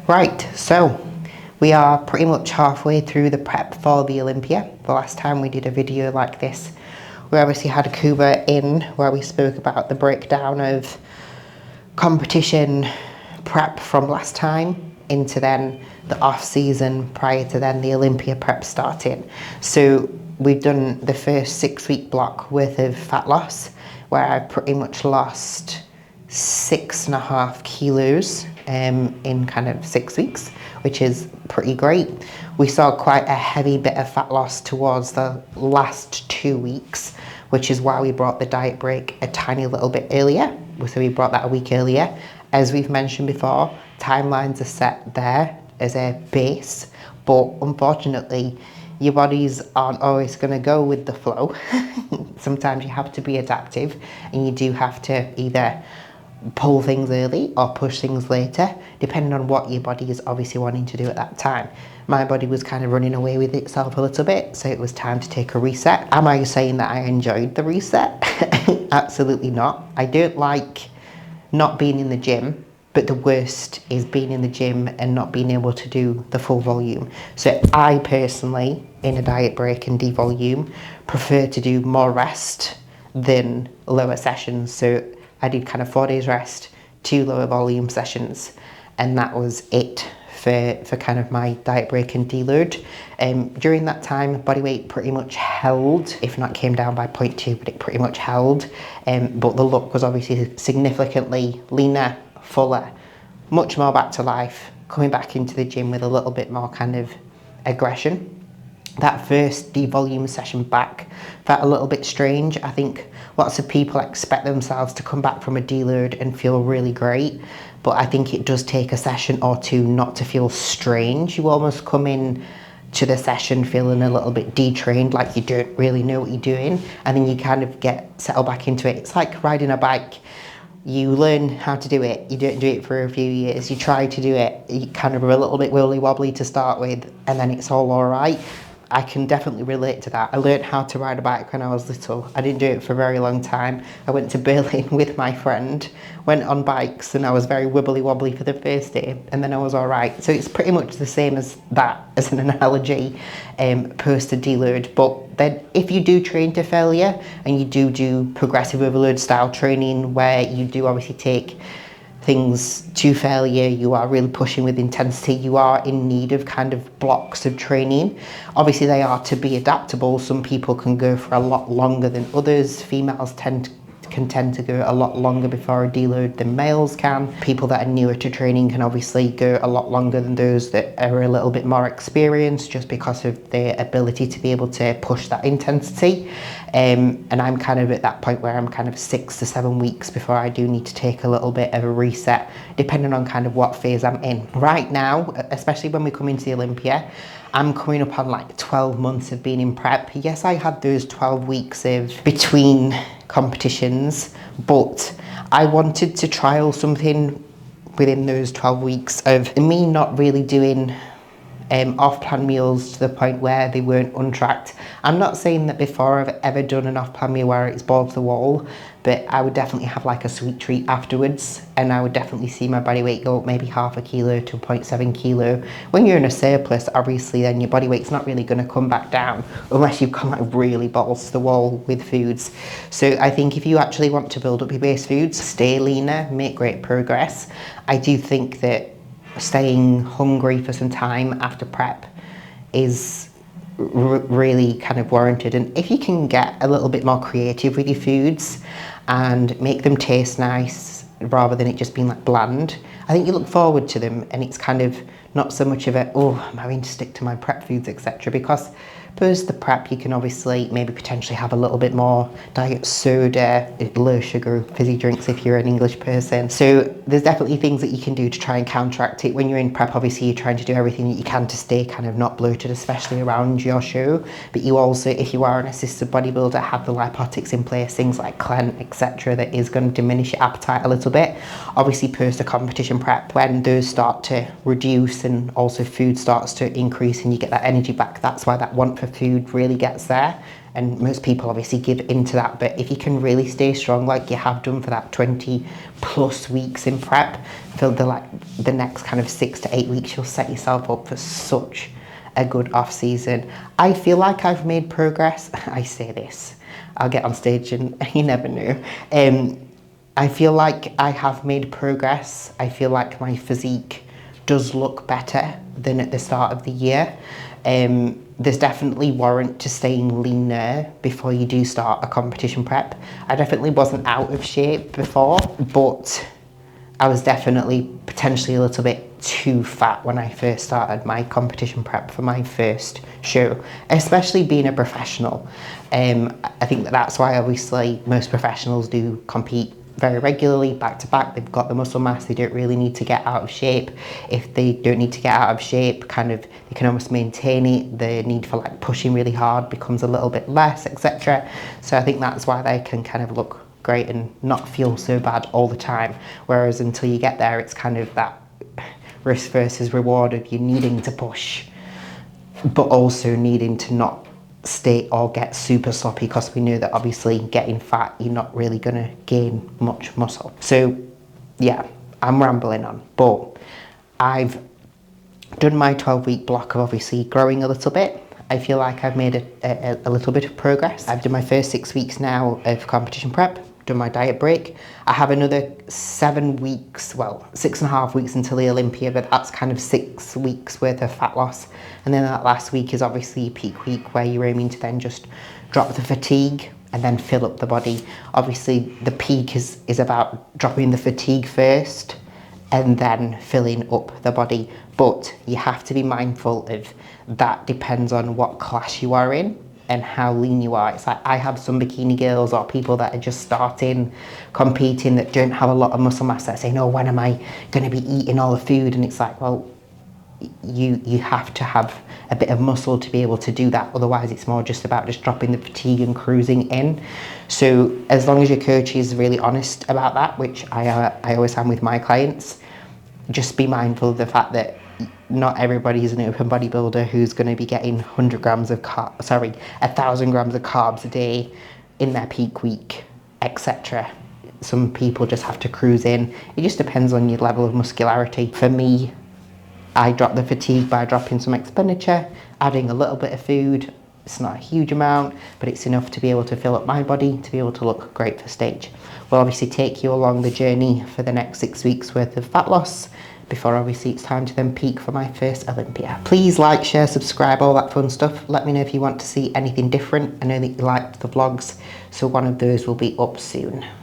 Right, so we are pretty much halfway through the prep for the Olympia. The last time we did a video like this, we obviously had Kuba in where we spoke about the breakdown of competition prep from last time into then the off season prior to then the Olympia prep starting. So we've done the first 6-week block worth of fat loss where I pretty much lost 6.5 kilos in kind of 6 weeks, which is pretty great. We saw quite a heavy bit of fat loss towards the last 2 weeks, which is why we brought the diet break a tiny little bit earlier. So we brought that a week earlier. As we've mentioned before, timelines are set there as a base, but unfortunately, your bodies aren't always going to go with the flow. Sometimes you have to be adaptive and you do have to either pull things early or push things later, depending on what your body is obviously wanting to do at that time. My body was kind of running away with itself a little bit, so it was time to take a reset. Am I saying that I enjoyed the reset? Absolutely not. I don't like not being in the gym, but the worst is being in the gym and not being able to do the full volume. So I personally, in a diet break and devolume, prefer to do more rest than lower sessions. So I did kind of 4 days rest, 2 lower volume sessions, and that was it for kind of my diet break and deload. During that time, body weight pretty much held, if not came down by 0.2, but it pretty much held. But the look was obviously significantly leaner, fuller, much more back to life, coming back into the gym with a little bit more kind of aggression. That first devolume session back felt a little bit strange. I think lots of people expect themselves to come back from a deload and feel really great, but I think it does take a session or two not to feel strange. You almost come in to the session feeling a little bit detrained, like you don't really know what you're doing, and then you kind of get settled back into it. It's like riding a bike. You learn how to do it, you don't do it for a few years, you try to do it, you kind of are a little bit wobbly wobbly to start with, and then it's all right. I can definitely relate to that. I learned how to ride a bike when I was little. I didn't do it for a very long time. I went to Berlin with my friend, went on bikes, and I was very wibbly wobbly for the first day, and then I was all right. So it's pretty much the same as that, as an analogy, post a deload. But then if you do train to failure, and you do progressive overload style training, where you do obviously take things to failure, you are really pushing with intensity, you are in need of kind of blocks of training. Obviously they are to be adaptable. Some people can go for a lot longer than others. Females can tend to go a lot longer before a deload than males can. People that are newer to training can obviously go a lot longer than those that are a little bit more experienced, just because of their ability to be able to push that intensity. And I'm kind of at that point where I'm kind of 6 to 7 weeks before I do need to take a little bit of a reset, depending on kind of what phase I'm in. Right now, especially when we come into the Olympia, I'm coming up on like 12 months of being in prep. Yes, I had those 12 weeks of between competitions, but I wanted to trial something within those 12 weeks of me not really doing off-plan meals to the point where they weren't untracked. I'm not saying that before I've ever done an off-plan meal where it's balls to the wall, but I would definitely have like a sweet treat afterwards, and I would definitely see my body weight go up maybe 0.5 kilo to 0.7 kilo. When you're in a surplus, obviously then your body weight's not really going to come back down unless you've come like really balls to the wall with foods. So I think if you actually want to build up your base foods, stay leaner, make great progress, I do think that staying hungry for some time after prep is really kind of warranted. And if you can get a little bit more creative with your foods and make them taste nice rather than it just being like bland, I think you look forward to them, and it's kind of not so much of a, oh, I'm having to stick to my prep foods, etc. Because post the prep, you can obviously maybe potentially have a little bit more diet soda, low sugar fizzy drinks if you're an English person. So there's definitely things that you can do to try and counteract it. When you're in prep, obviously you're trying to do everything that you can to stay kind of not bloated, especially around your show. But you also, if you are an assisted bodybuilder, have the lipotics in place, things like Clen, etc., that is going to diminish your appetite a little bit. Obviously post a competition prep, when those start to reduce and also food starts to increase and you get that energy back, that's why that want for for food really gets there. And most people obviously give into that, but if you can really stay strong like you have done for that 20 plus weeks in prep, for the next kind of 6 to 8 weeks, you'll set yourself up for such a good off season. I feel like I've made progress. I say this, I'll get on stage and you never know. I feel like I have made progress. I feel like my physique does look better than at the start of the year. There's definitely warrant to staying leaner before you do start a competition prep. I definitely wasn't out of shape before, but I was definitely potentially a little bit too fat when I first started my competition prep for my first show, especially being a professional. I think that's why obviously most professionals do compete very regularly, back to back. They've got the muscle mass, they don't really need to get out of shape. If they don't need to get out of shape, kind of, they can almost maintain it. The need for like pushing really hard becomes a little bit less, etc. So I think that's why they can kind of look great and not feel so bad all the time. Whereas until you get there, it's kind of that risk versus reward of you needing to push, but also needing to not stay or get super sloppy, because we know that obviously getting fat, you're not really going to gain much muscle. So yeah, I'm rambling on, but I've done my 12-week block of obviously growing a little bit. I feel like I've made a little bit of progress. I've done my first 6 weeks now of competition prep, done my diet break. I have another 7 weeks, well, 6.5 weeks until the Olympia, but that's kind of 6 weeks worth of fat loss. And then that last week is obviously peak week, where you're aiming to then just drop the fatigue and then fill up the body. Obviously the peak is about dropping the fatigue first and then filling up the body. But you have to be mindful of that depends on what class you are in and how lean you are. It's like I have some bikini girls or people that are just starting competing that don't have a lot of muscle mass that are saying, oh, when am I going to be eating all the food? And it's like, well, you have to have a bit of muscle to be able to do that. Otherwise it's more just about just dropping the fatigue and cruising in. So as long as your coach is really honest about that, which I always am with my clients, just be mindful of the fact that not everybody is an open bodybuilder who's going to be getting 1,000 grams of carbs a day in their peak week, etc. Some people just have to cruise in. It just depends on your level of muscularity. For me, I drop the fatigue by dropping some expenditure, adding a little bit of food. It's not a huge amount, but it's enough to be able to fill up my body to be able to look great for stage. We'll obviously take you along the journey for the next 6 weeks worth of fat loss before obviously it's time to then peak for my first Olympia. Please like, share, subscribe, all that fun stuff. Let me know if you want to see anything different. I know that you liked the vlogs, so one of those will be up soon.